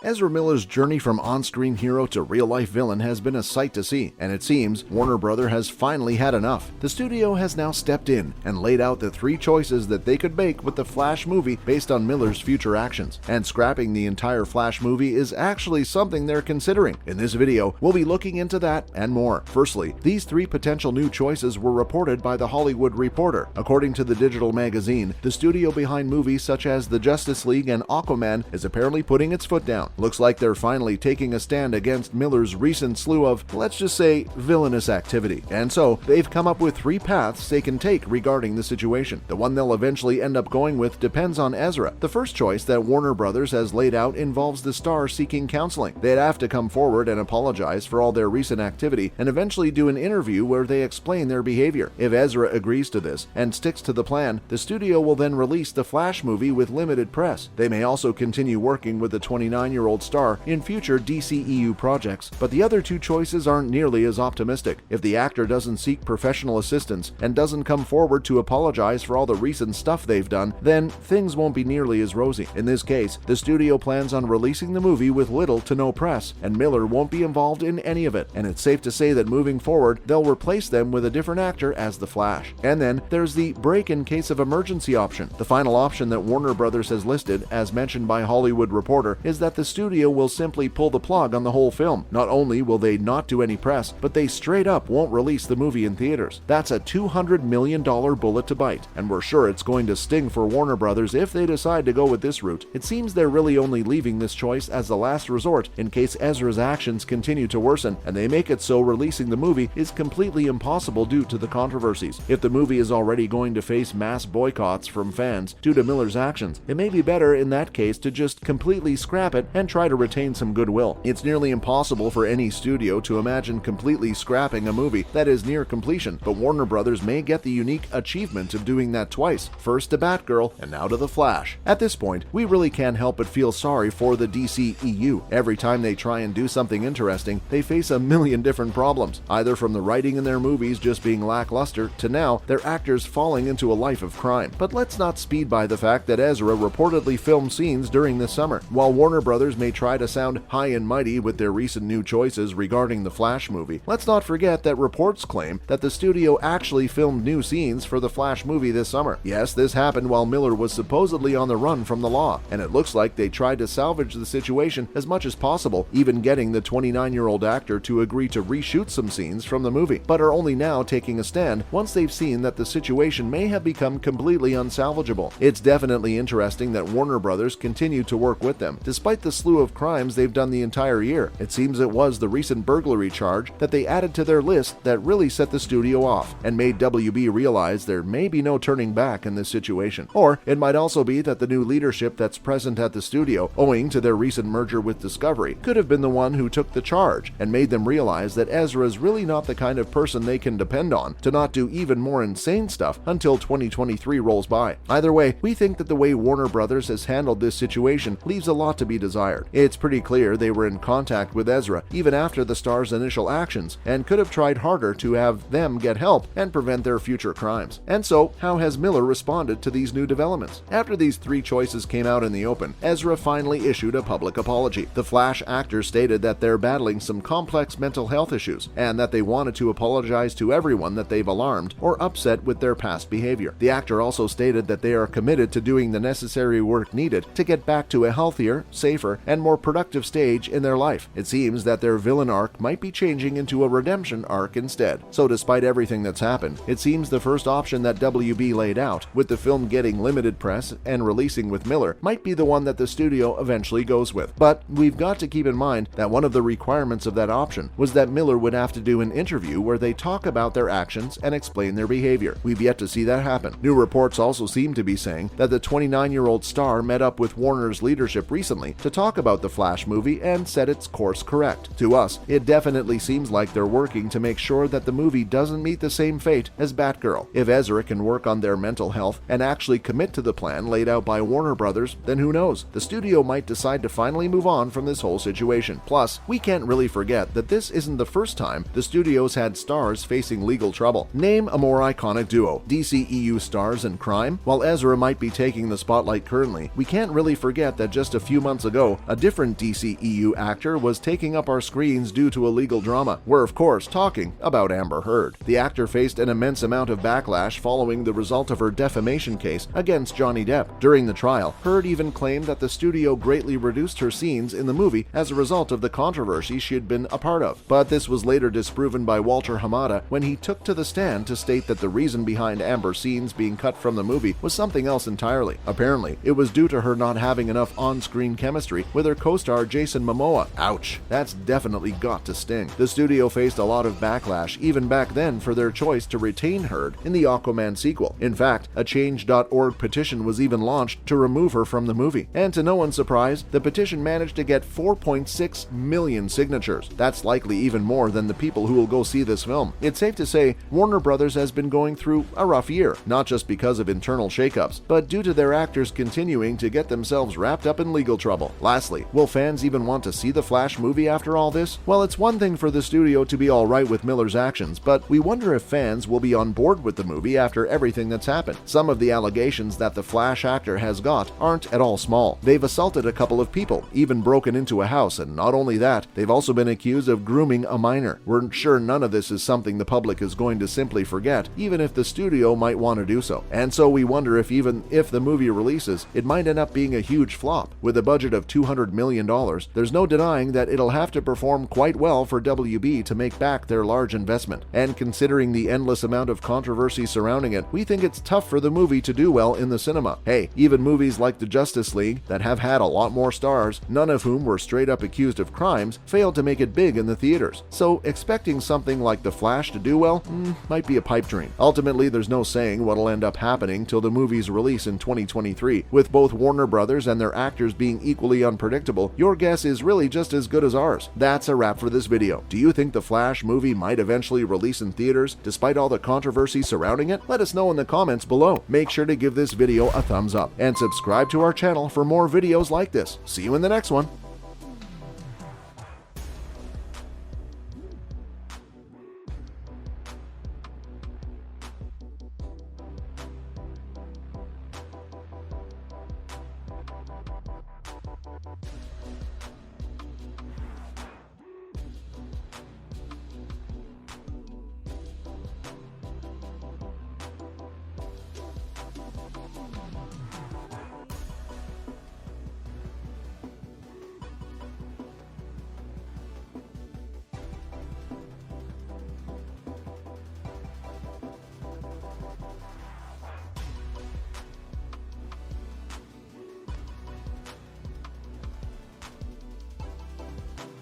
Ezra Miller's journey from on-screen hero to real-life villain has been a sight to see, and it seems Warner Bros. Has finally had enough. The studio has now stepped in and laid out the three choices that they could make with the Flash movie based on Miller's future actions, and scrapping the entire Flash movie is actually something they're considering. In this video, we'll be looking into that and more. Firstly, these three potential new choices were reported by The Hollywood Reporter. According to the digital magazine, the studio behind movies such as The Justice League and Aquaman is apparently putting its foot down. Looks like they're finally taking a stand against Miller's recent slew of, let's just say, villainous activity. And so, they've come up with three paths they can take regarding the situation. The one they'll eventually end up going with depends on Ezra. The first choice that Warner Bros. Has laid out involves the star seeking counseling. They'd have to come forward and apologize for all their recent activity and eventually do an interview where they explain their behavior. If Ezra agrees to this and sticks to the plan, the studio will then release the Flash movie with limited press. They may also continue working with the 29-year-old star in future DCEU projects, but the other two choices aren't nearly as optimistic. If the actor doesn't seek professional assistance and doesn't come forward to apologize for all the recent stuff they've done, then things won't be nearly as rosy. In this case, the studio plans on releasing the movie with little to no press, and Miller won't be involved in any of it, and it's safe to say that moving forward, they'll replace them with a different actor as the Flash. And then there's the break in case of emergency option. The final option that Warner Bros. Has listed, as mentioned by Hollywood Reporter, is that the studio will simply pull the plug on the whole film. Not only will they not do any press, but they straight up won't release the movie in theaters. That's a $200 million bullet to bite, and we're sure it's going to sting for Warner Bros. If they decide to go with this route. It seems they're really only leaving this choice as the last resort in case Ezra's actions continue to worsen, and they make it so releasing the movie is completely impossible due to the controversies. If the movie is already going to face mass boycotts from fans due to Miller's actions, it may be better in that case to just completely scrap it and try to retain some goodwill. It's nearly impossible for any studio to imagine completely scrapping a movie that is near completion, but Warner Bros. May get the unique achievement of doing that twice, first to Batgirl and now to The Flash. At this point, we really can't help but feel sorry for the DCEU. Every time they try and do something interesting, they face a million different problems, either from the writing in their movies just being lackluster to now their actors falling into a life of crime. But let's not speed by the fact that Ezra reportedly filmed scenes during this summer. While Warner Bros. May try to sound high and mighty with their recent new choices regarding the Flash movie, let's not forget that reports claim that the studio actually filmed new scenes for the Flash movie this summer. Yes, this happened while Miller was supposedly on the run from the law, and it looks like they tried to salvage the situation as much as possible, even getting the 29-year-old actor to agree to reshoot some scenes from the movie, but are only now taking a stand once they've seen that the situation may have become completely unsalvageable. It's definitely interesting that Warner Bros. Continue to work with them, despite the slew of crimes they've done the entire year. It seems it was the recent burglary charge that they added to their list that really set the studio off and made WB realize there may be no turning back in this situation. Or it might also be that the new leadership that's present at the studio, owing to their recent merger with Discovery, could have been the one who took the charge and made them realize that Ezra is really not the kind of person they can depend on to not do even more insane stuff until 2023 rolls by. Either way, we think that the way Warner Bros. Has handled this situation leaves a lot to be desired. It's pretty clear they were in contact with Ezra even after the star's initial actions and could have tried harder to have them get help and prevent their future crimes. And so, how has Miller responded to these new developments? After these three choices came out in the open, Ezra finally issued a public apology. The Flash actor stated that they're battling some complex mental health issues and that they wanted to apologize to everyone that they've alarmed or upset with their past behavior. The actor also stated that they are committed to doing the necessary work needed to get back to a healthier, safer, and more productive stage in their life. It seems that their villain arc might be changing into a redemption arc instead. So despite everything that's happened, it seems the first option that WB laid out, with the film getting limited press and releasing with Miller, might be the one that the studio eventually goes with. But we've got to keep in mind that one of the requirements of that option was that Miller would have to do an interview where they talk about their actions and explain their behavior. We've yet to see that happen. New reports also seem to be saying that the 29-year-old star met up with Warner's leadership recently to talk about the Flash movie and set its course correct. To us, it definitely seems like they're working to make sure that the movie doesn't meet the same fate as Batgirl. If Ezra can work on their mental health and actually commit to the plan laid out by Warner Bros., then who knows? The studio might decide to finally move on from this whole situation. Plus, we can't really forget that this isn't the first time the studio's had stars facing legal trouble. Name a more iconic duo, DCEU stars in crime? While Ezra might be taking the spotlight currently, we can't really forget that just a few months ago, ago, a different DCEU actor was taking up our screens due to a legal drama. We're of course talking about Amber Heard. The actor faced an immense amount of backlash following the result of her defamation case against Johnny Depp. During the trial, Heard even claimed that the studio greatly reduced her scenes in the movie as a result of the controversy she had been a part of. But this was later disproven by Walter Hamada when he took to the stand to state that the reason behind Amber's scenes being cut from the movie was something else entirely. Apparently, it was due to her not having enough on-screen chemistry with her co-star Jason Momoa. Ouch, that's definitely got to sting. The studio faced a lot of backlash even back then for their choice to retain Heard in the Aquaman sequel. In fact, a Change.org petition was even launched to remove her from the movie. And to no one's surprise, the petition managed to get 4.6 million signatures. That's likely even more than the people who will go see this film. It's safe to say Warner Brothers has been going through a rough year, not just because of internal shakeups, but due to their actors continuing to get themselves wrapped up in legal trouble. Lastly, will fans even want to see the Flash movie after all this? Well, it's one thing for the studio to be alright with Miller's actions, but we wonder if fans will be on board with the movie after everything that's happened. Some of the allegations that the Flash actor has got aren't at all small. They've assaulted a couple of people, even broken into a house, and not only that, they've also been accused of grooming a minor. We're sure none of this is something the public is going to simply forget, even if the studio might want to do so. And so we wonder if even if the movie releases, it might end up being a huge flop. With a budget of $200 million, there's no denying that it'll have to perform quite well for WB to make back their large investment. And considering the endless amount of controversy surrounding it, we think it's tough for the movie to do well in the cinema. Hey, even movies like the Justice League, that have had a lot more stars, none of whom were straight up accused of crimes, failed to make it big in the theaters. So expecting something like The Flash to do well might be a pipe dream. Ultimately, there's no saying what'll end up happening till the movie's release in 2023. With both Warner Brothers and their actors being equally unpredictable, your guess is really just as good as ours. That's a wrap for this video. Do you think the Flash movie might eventually release in theaters despite all the controversy surrounding it? Let us know in the comments below. Make sure to give this video a thumbs up and subscribe to our channel for more videos like this. See you in the next one.